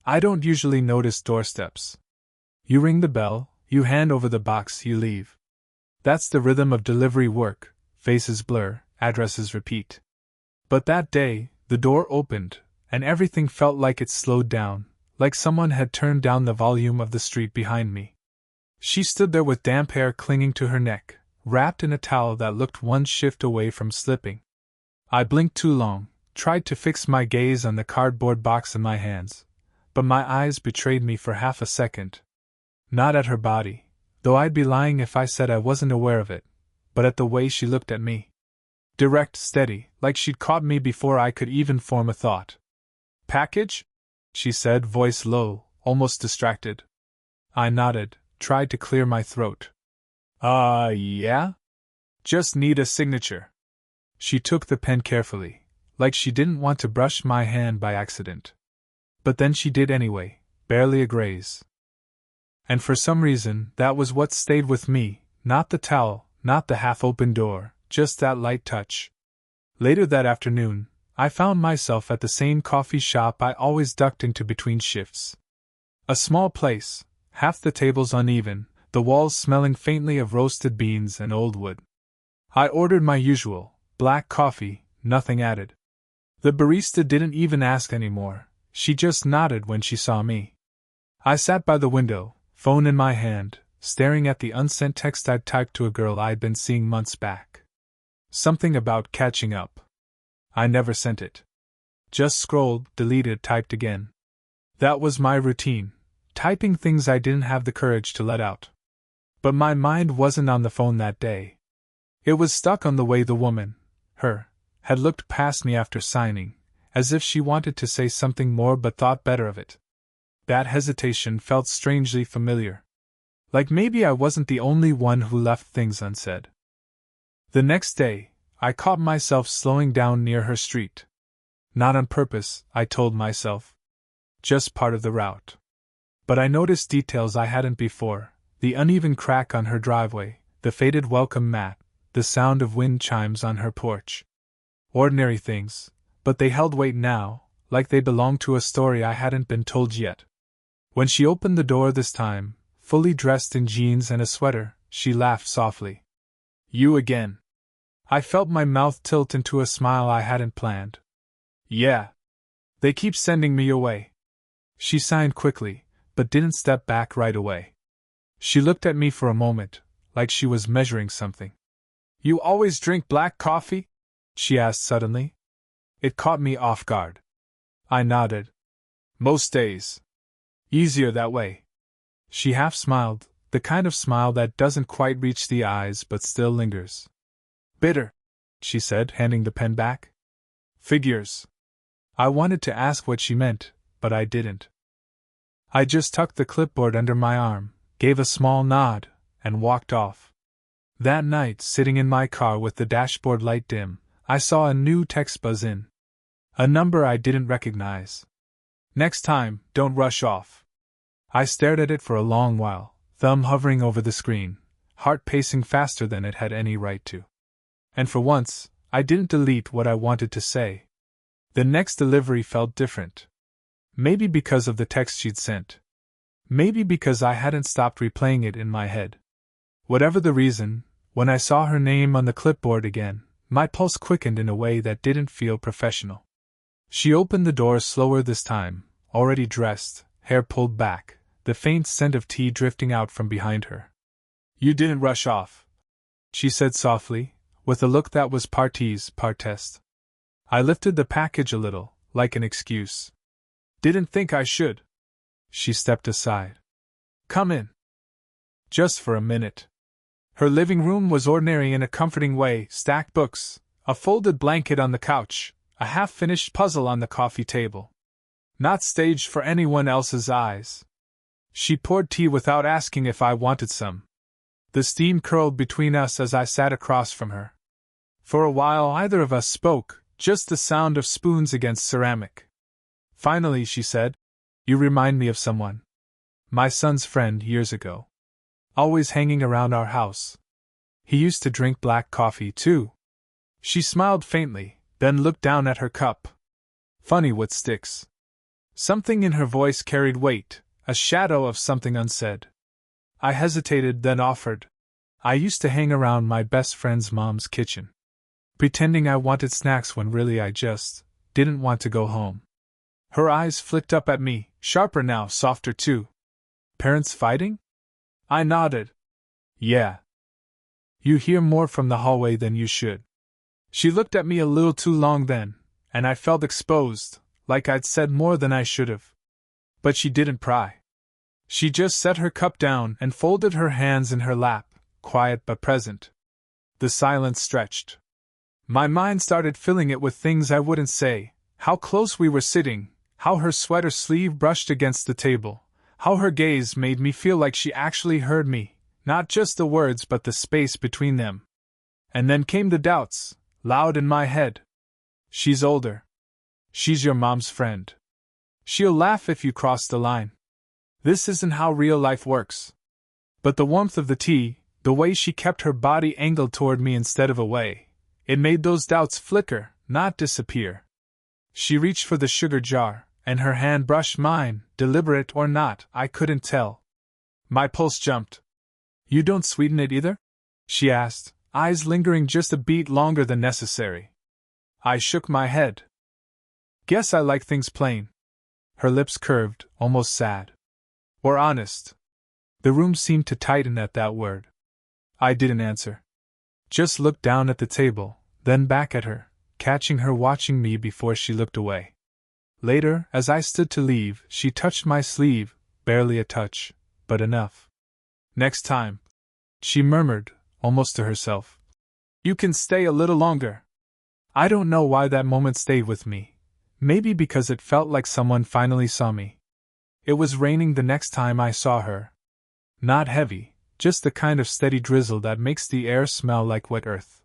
I don't usually notice doorsteps. You ring the bell, you hand over the box, you leave. That's the rhythm of delivery work, faces blur, addresses repeat. But that day, the door opened, and everything felt like it slowed down, like someone had turned down the volume of the street behind me. She stood there with damp hair clinging to her neck, wrapped in a towel that looked one shift away from slipping. I blinked too long, tried to fix my gaze on the cardboard box in my hands, but my eyes betrayed me for half a second. Not at her body, though I'd be lying if I said I wasn't aware of it, but at the way she looked at me. Direct, steady, like she'd caught me before I could even form a thought. "Package?" she said, voice low, almost distracted. I nodded, tried to clear my throat. Yeah? Just need a signature." She took the pen carefully, like she didn't want to brush my hand by accident. But then she did anyway, barely a graze. And for some reason, that was what stayed with me, not the towel, not the half-open door, just that light touch. Later that afternoon, I found myself at the same coffee shop I always ducked into between shifts. A small place, half the tables uneven, the walls smelling faintly of roasted beans and old wood. I ordered my usual, black coffee, nothing added. The barista didn't even ask anymore, she just nodded when she saw me. I sat by the window, phone in my hand, staring at the unsent text I'd typed to a girl I'd been seeing months back. Something about catching up. I never sent it. Just scrolled, deleted, typed again. That was my routine, typing things I didn't have the courage to let out. But my mind wasn't on the phone that day. It was stuck on the way the woman, her, had looked past me after signing, as if she wanted to say something more but thought better of it. That hesitation felt strangely familiar. Like maybe I wasn't the only one who left things unsaid. The next day, I caught myself slowing down near her street. Not on purpose, I told myself. Just part of the route. But I noticed details I hadn't before, the uneven crack on her driveway, the faded welcome mat, the sound of wind chimes on her porch. Ordinary things, but they held weight now, like they belonged to a story I hadn't been told yet. When she opened the door this time, fully dressed in jeans and a sweater, she laughed softly. "You again." I felt my mouth tilt into a smile I hadn't planned. "Yeah. They keep sending me away." She signed quickly, but didn't step back right away. She looked at me for a moment, like she was measuring something. "You always drink black coffee?" she asked suddenly. It caught me off guard. I nodded. "Most days. Easier that way." She half smiled, the kind of smile that doesn't quite reach the eyes but still lingers. "Bitter," she said, handing the pen back. "Figures." I wanted to ask what she meant, but I didn't. I just tucked the clipboard under my arm, gave a small nod, and walked off. That night, sitting in my car with the dashboard light dim, I saw a new text buzz in. A number I didn't recognize. "Next time, don't rush off." I stared at it for a long while, thumb hovering over the screen, heart pacing faster than it had any right to. And for once, I didn't delete what I wanted to say. The next delivery felt different. Maybe because of the text she'd sent. Maybe because I hadn't stopped replaying it in my head. Whatever the reason, when I saw her name on the clipboard again, my pulse quickened in a way that didn't feel professional. She opened the door slower this time, already dressed, hair pulled back, the faint scent of tea drifting out from behind her. "You didn't rush off," she said softly, with a look that was part tease, part test. I lifted the package a little, like an excuse. "Didn't think I should." She stepped aside. "Come in." Just for a minute. Her living room was ordinary in a comforting way, stacked books, a folded blanket on the couch, a half-finished puzzle on the coffee table. Not staged for anyone else's eyes. She poured tea without asking if I wanted some. The steam curled between us as I sat across from her. For a while either of us spoke, just the sound of spoons against ceramic. Finally she said, "You remind me of someone. My son's friend years ago. Always hanging around our house. He used to drink black coffee too." She smiled faintly, then looked down at her cup. "Funny what sticks." Something in her voice carried weight, a shadow of something unsaid. I hesitated, then offered. I used to hang around my best friend's mom's kitchen, pretending I wanted snacks when really I just didn't want to go home. Her eyes flicked up at me, sharper now, softer too. Parents fighting? I nodded. Yeah. You hear more from the hallway than you should. She looked at me a little too long then, and I felt exposed, like I'd said more than I should have. But she didn't pry. She just set her cup down and folded her hands in her lap, quiet but present. The silence stretched. My mind started filling it with things I wouldn't say, how close we were sitting, how her sweater sleeve brushed against the table, how her gaze made me feel like she actually heard me, not just the words but the space between them. And then came the doubts, loud in my head. She's older. She's your mom's friend. She'll laugh if you cross the line. This isn't how real life works. But the warmth of the tea, the way she kept her body angled toward me instead of away, it made those doubts flicker, not disappear. She reached for the sugar jar, and her hand brushed mine, deliberate or not, I couldn't tell. My pulse jumped. You don't sweeten it either? She asked, eyes lingering just a beat longer than necessary. I shook my head. Guess I like things plain. Her lips curved, almost sad. Or honest. The room seemed to tighten at that word. I didn't answer. Just looked down at the table, then back at her, catching her watching me before she looked away. Later, as I stood to leave, she touched my sleeve, barely a touch, but enough. Next time, she murmured, almost to herself. You can stay a little longer. I don't know why that moment stayed with me. Maybe because it felt like someone finally saw me. It was raining the next time I saw her. Not heavy, just the kind of steady drizzle that makes the air smell like wet earth.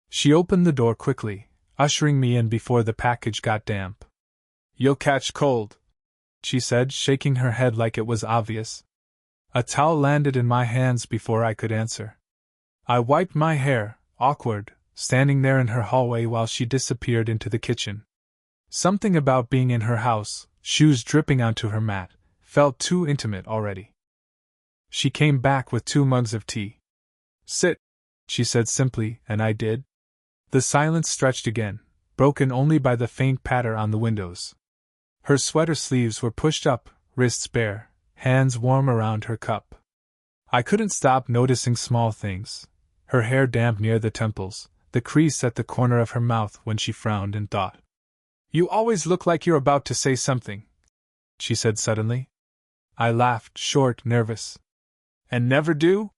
She opened the door quickly, ushering me in before the package got damp. You'll catch cold, she said, shaking her head like it was obvious. A towel landed in my hands before I could answer. I wiped my hair, awkward, standing there in her hallway while she disappeared into the kitchen. Something about being in her house, shoes dripping onto her mat, felt too intimate already. She came back with 2 mugs of tea. Sit, she said simply, and I did. The silence stretched again, broken only by the faint patter on the windows. Her sweater sleeves were pushed up, wrists bare, hands warm around her cup. I couldn't stop noticing small things. Her hair damp near the temples, the crease at the corner of her mouth when she frowned in thought. You always look like you're about to say something, she said suddenly. I laughed, short, nervous. And never do?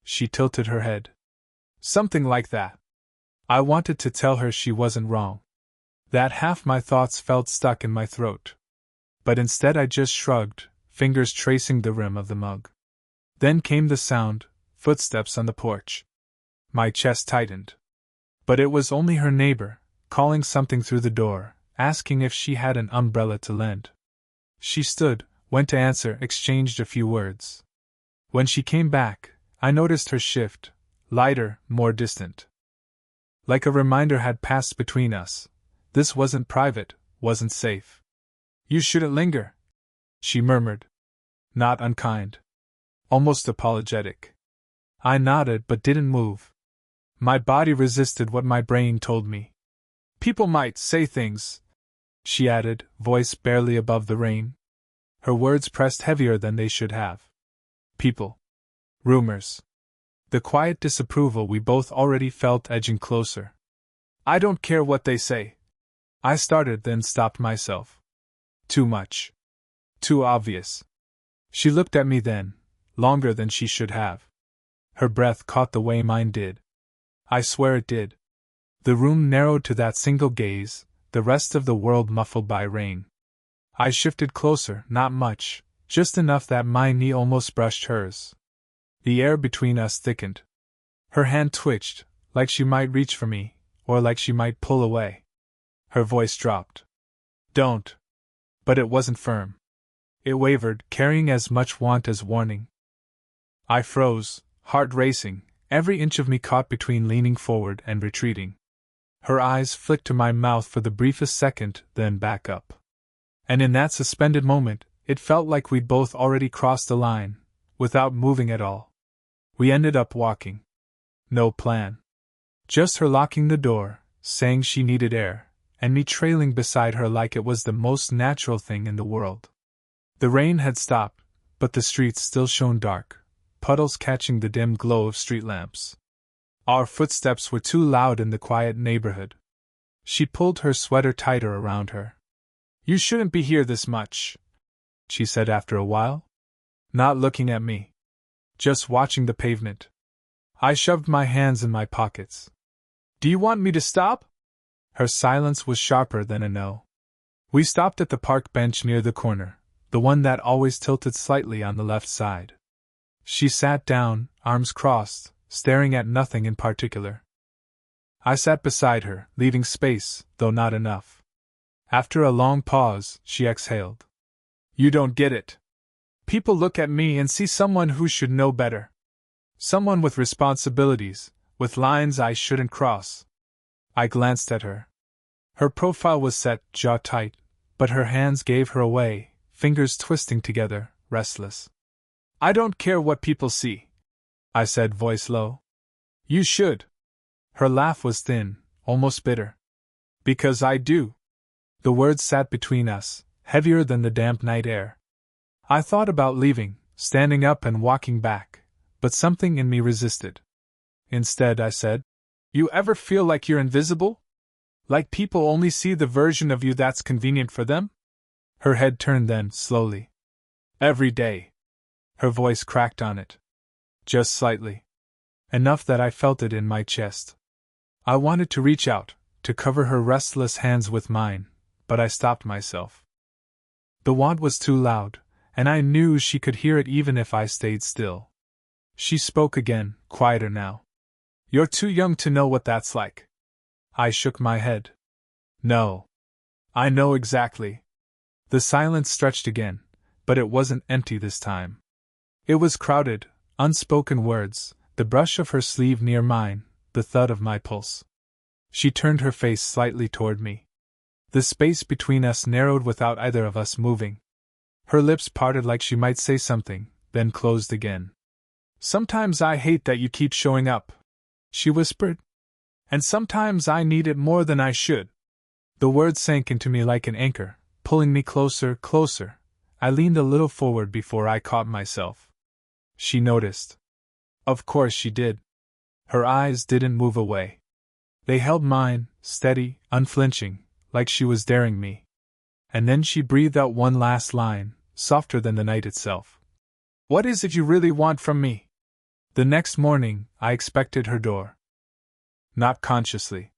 She tilted her head. Something like that. I wanted to tell her she wasn't wrong. That half my thoughts felt stuck in my throat. But instead I just shrugged, fingers tracing the rim of the mug. Then came the sound, footsteps on the porch. My chest tightened. But it was only her neighbor, calling something through the door, asking if she had an umbrella to lend. She stood, went to answer, exchanged a few words. When she came back, I noticed her shift, lighter, more distant. Like a reminder had passed between us. This wasn't private, wasn't safe. You shouldn't linger, she murmured. Not unkind. Almost apologetic. I nodded but didn't move. My body resisted what my brain told me. People might say things, she added, voice barely above the rain. Her words pressed heavier than they should have. People. Rumors. The quiet disapproval we both already felt edging closer. I don't care what they say. I started, then stopped myself. Too much. Too obvious. She looked at me then, longer than she should have. Her breath caught the way mine did. I swear it did. The room narrowed to that single gaze, the rest of the world muffled by rain. I shifted closer, not much, just enough that my knee almost brushed hers. The air between us thickened. Her hand twitched, like she might reach for me, or like she might pull away. Her voice dropped. Don't. But it wasn't firm. It wavered, carrying as much want as warning. I froze, heart racing, every inch of me caught between leaning forward and retreating. Her eyes flicked to my mouth for the briefest second, then back up. And in that suspended moment, it felt like we'd both already crossed the line, without moving at all. We ended up walking. No plan. Just her locking the door, saying she needed air, and me trailing beside her like it was the most natural thing in the world. The rain had stopped, but the streets still shone dark, puddles catching the dim glow of street lamps. Our footsteps were too loud in the quiet neighborhood. She pulled her sweater tighter around her. "You shouldn't be here this much," she said after a while. Not looking at me. Just watching the pavement. I shoved my hands in my pockets. "Do you want me to stop?" Her silence was sharper than a no. We stopped at the park bench near the corner, the one that always tilted slightly on the left side. She sat down, arms crossed, staring at nothing in particular. I sat beside her, leaving space, though not enough. After a long pause, she exhaled. "You don't get it. People look at me and see someone who should know better. Someone with responsibilities, with lines I shouldn't cross." I glanced at her. Her profile was set, jaw tight, but her hands gave her away, fingers twisting together, restless. "I don't care what people see," I said, voice low. "You should." Her laugh was thin, almost bitter. "Because I do." The words sat between us, heavier than the damp night air. I thought about leaving, standing up and walking back, but something in me resisted. Instead, I said, "You ever feel like you're invisible? Like people only see the version of you that's convenient for them?" Her head turned then, slowly. "Every day." Her voice cracked on it. Just slightly. Enough that I felt it in my chest. I wanted to reach out, to cover her restless hands with mine, but I stopped myself. The want was too loud, and I knew she could hear it even if I stayed still. She spoke again, quieter now. "You're too young to know what that's like." I shook my head. "No. I know exactly." The silence stretched again, but it wasn't empty this time. It was crowded, unspoken words, the brush of her sleeve near mine, the thud of my pulse. She turned her face slightly toward me. The space between us narrowed without either of us moving. Her lips parted like she might say something, then closed again. "Sometimes I hate that you keep showing up," she whispered. "And sometimes I need it more than I should." The words sank into me like an anchor, pulling me closer, closer. I leaned a little forward before I caught myself. She noticed. Of course she did. Her eyes didn't move away. They held mine, steady, unflinching, like she was daring me. And then she breathed out one last line, softer than the night itself. "What is it you really want from me?" The next morning, I expected her door. Not consciously.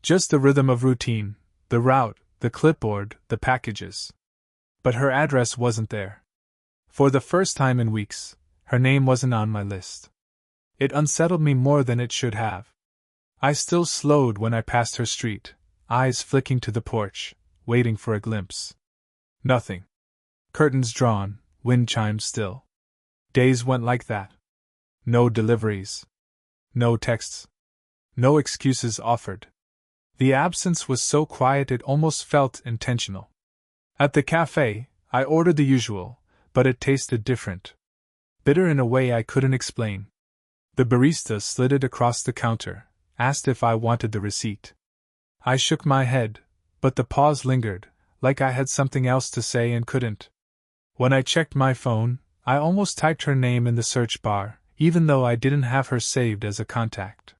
Just the rhythm of routine, the route, the clipboard, the packages. But her address wasn't there. For the first time in weeks, her name wasn't on my list. It unsettled me more than it should have. I still slowed when I passed her street, eyes flicking to the porch, waiting for a glimpse. Nothing. Curtains drawn, wind chimed still. Days went like that. No deliveries. No texts. No excuses offered. The absence was so quiet it almost felt intentional. At the cafe, I ordered the usual, but it tasted different. Bitter in a way I couldn't explain. The barista slid it across the counter, asked if I wanted the receipt. I shook my head, but the pause lingered, like I had something else to say and couldn't. When I checked my phone, I almost typed her name in the search bar, even though I didn't have her saved as a contact.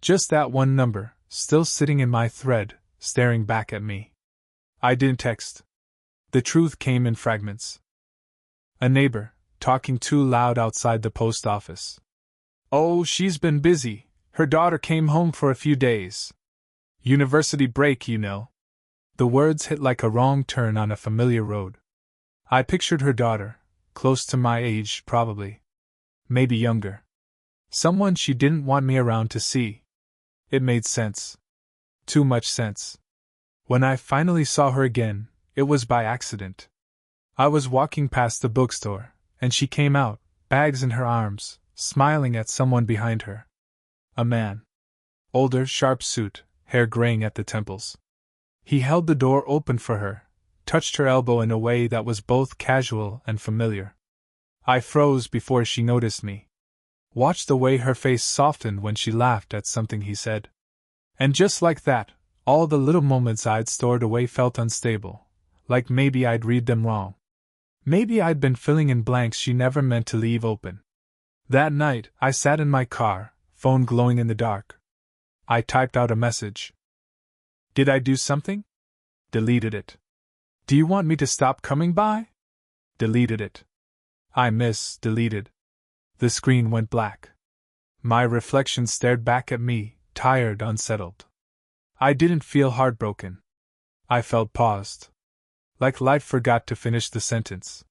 Just that one number, still sitting in my thread, staring back at me. I didn't text. The truth came in fragments. A neighbor, talking too loud outside the post office. "Oh, she's been busy. Her daughter came home for a few days. University break, you know." The words hit like a wrong turn on a familiar road. I pictured her daughter, close to my age, probably. Maybe younger. Someone she didn't want me around to see. It made sense. Too much sense. When I finally saw her again, it was by accident. I was walking past the bookstore, and she came out, bags in her arms, smiling at someone behind her. A man. Older, sharp suit, hair graying at the temples. He held the door open for her, touched her elbow in a way that was both casual and familiar. I froze before she noticed me. Watched the way her face softened when she laughed at something he said. And just like that, all the little moments I'd stored away felt unstable, like maybe I'd read them wrong. Maybe I'd been filling in blanks she never meant to leave open. That night, I sat in my car, phone glowing in the dark. I typed out a message. Did I do something? Deleted it. Do you want me to stop coming by? Deleted it. I deleted. The screen went black. My reflection stared back at me, tired, unsettled. I didn't feel heartbroken. I felt paused. Like life forgot to finish the sentence.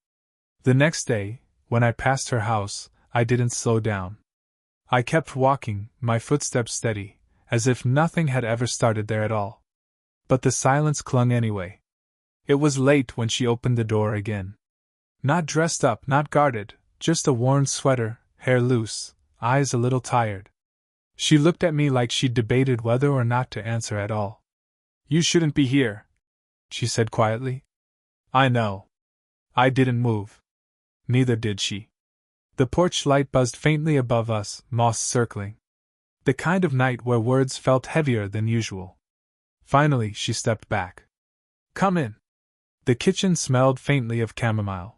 The next day, when I passed her house, I didn't slow down. I kept walking, my footsteps steady, as if nothing had ever started there at all. But the silence clung anyway. It was late when she opened the door again. Not dressed up, not guarded, just a worn sweater, hair loose, eyes a little tired. She looked at me like she'd debated whether or not to answer at all. You shouldn't be here, she said quietly. I know. I didn't move. Neither did she. The porch light buzzed faintly above us, moss circling. The kind of night where words felt heavier than usual. Finally, she stepped back. Come in. The kitchen smelled faintly of chamomile.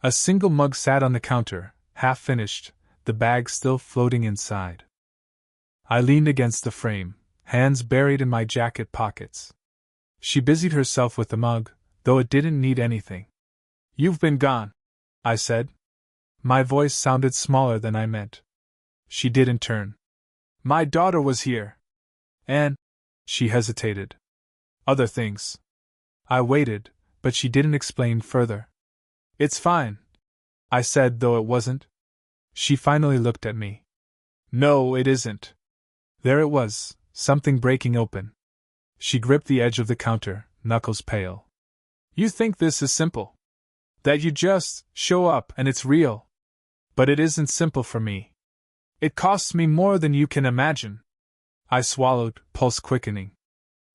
A single mug sat on the counter, half finished, the bag still floating inside. I leaned against the frame, hands buried in my jacket pockets. She busied herself with the mug, though it didn't need anything. You've been gone, I said. My voice sounded smaller than I meant. She didn't turn. My daughter was here. And she hesitated. Other things. I waited, but she didn't explain further. It's fine, I said, though it wasn't. She finally looked at me. No, it isn't. There it was, something breaking open. She gripped the edge of the counter, knuckles pale. You think this is simple? That you just show up and it's real. But it isn't simple for me. It costs me more than you can imagine. I swallowed, pulse quickening.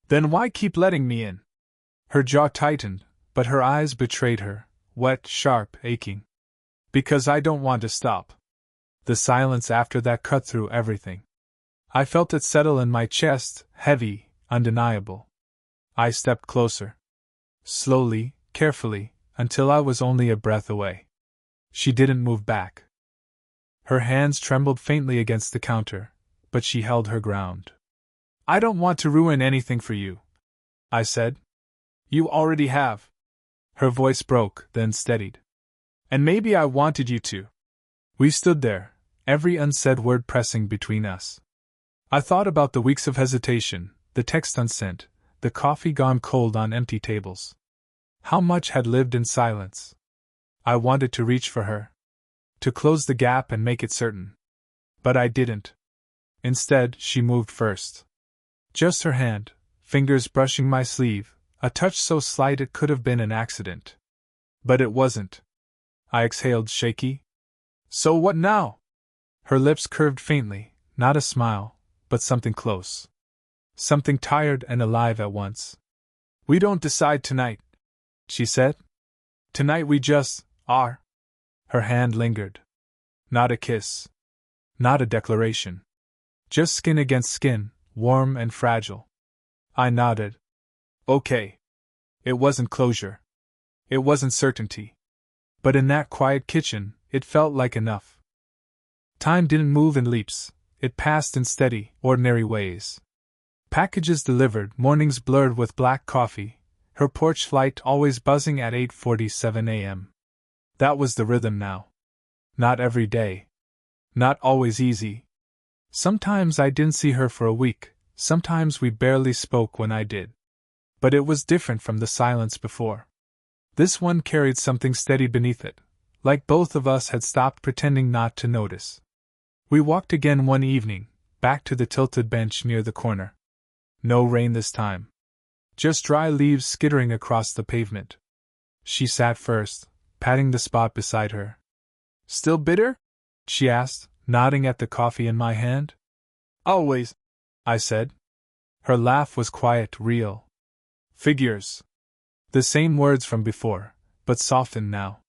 Then why keep letting me in? Her jaw tightened, but her eyes betrayed her, wet, sharp, aching. Because I don't want to stop. The silence after that cut through everything. I felt it settle in my chest, heavy, undeniable. I stepped closer. Slowly, carefully, until I was only a breath away. She didn't move back. Her hands trembled faintly against the counter, but she held her ground. I don't want to ruin anything for you, I said. You already have. Her voice broke, then steadied. And maybe I wanted you to. We stood there, every unsaid word pressing between us. I thought about the weeks of hesitation, the text unsent, the coffee gone cold on empty tables. How much had lived in silence. I wanted to reach for her. To close the gap and make it certain. But I didn't. Instead, she moved first. Just her hand, fingers brushing my sleeve, a touch so slight it could have been an accident. But it wasn't. I exhaled, shaky. So what now? Her lips curved faintly, not a smile, but something close. Something tired and alive at once. We don't decide tonight, she said. Tonight we just are. Her hand lingered. Not a kiss. Not a declaration. Just skin against skin, warm and fragile. I nodded. Okay. It wasn't closure. It wasn't certainty. But in that quiet kitchen, it felt like enough. Time didn't move in leaps, it passed in steady, ordinary ways. Packages delivered, mornings blurred with black coffee, her porch light always buzzing at 8:47 a.m. That was the rhythm now. Not every day. Not always easy. Sometimes I didn't see her for a week, sometimes we barely spoke when I did. But it was different from the silence before. This one carried something steady beneath it, like both of us had stopped pretending not to notice. We walked again one evening, back to the tilted bench near the corner. No rain this time. Just dry leaves skittering across the pavement. She sat first, patting the spot beside her. Still bitter? She asked, nodding at the coffee in my hand. Always, I said. Her laugh was quiet, real. Figures. The same words from before, but softened now.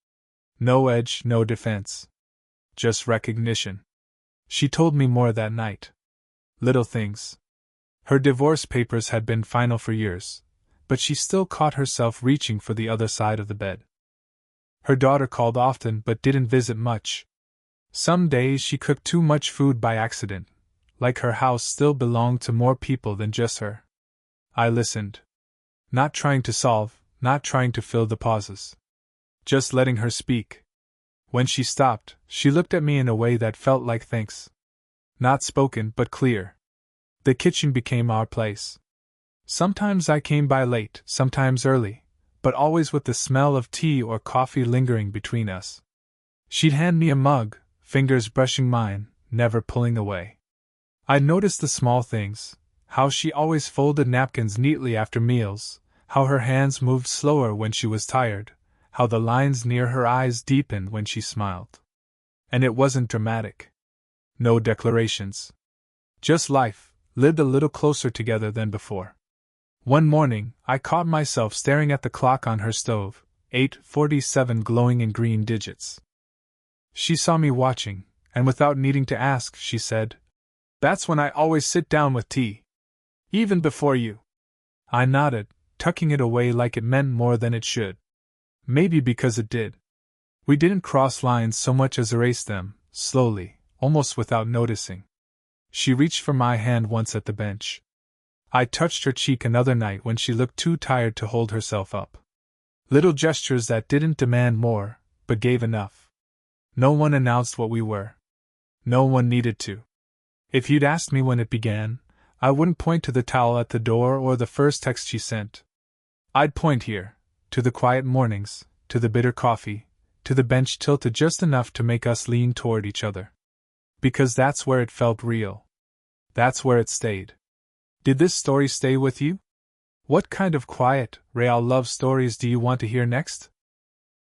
No edge, no defense. Just recognition. She told me more that night. Little things. Her divorce papers had been final for years, but she still caught herself reaching for the other side of the bed. Her daughter called often but didn't visit much. Some days she cooked too much food by accident, like her house still belonged to more people than just her. I listened. Not trying to solve, not trying to fill the pauses. Just letting her speak. When she stopped, she looked at me in a way that felt like thanks. Not spoken but clear. The kitchen became our place. Sometimes I came by late, sometimes early, but always with the smell of tea or coffee lingering between us. She'd hand me a mug, fingers brushing mine, never pulling away. I'd noticed the small things, how she always folded napkins neatly after meals, how her hands moved slower when she was tired, how the lines near her eyes deepened when she smiled. And it wasn't dramatic. No declarations. Just life, lived a little closer together than before. One morning, I caught myself staring at the clock on her stove, 8:47 glowing in green digits. She saw me watching, and without needing to ask, she said, "That's when I always sit down with tea. Even before you." I nodded, tucking it away like it meant more than it should. Maybe because it did. We didn't cross lines so much as erase them, slowly, almost without noticing. She reached for my hand once at the bench. I touched her cheek another night when she looked too tired to hold herself up. Little gestures that didn't demand more, but gave enough. No one announced what we were. No one needed to. If you'd asked me when it began, I wouldn't point to the towel at the door or the first text she sent. I'd point here, to the quiet mornings, to the bitter coffee, to the bench tilted just enough to make us lean toward each other. Because that's where it felt real. That's where it stayed. Did this story stay with you? What kind of quiet, real love stories do you want to hear next?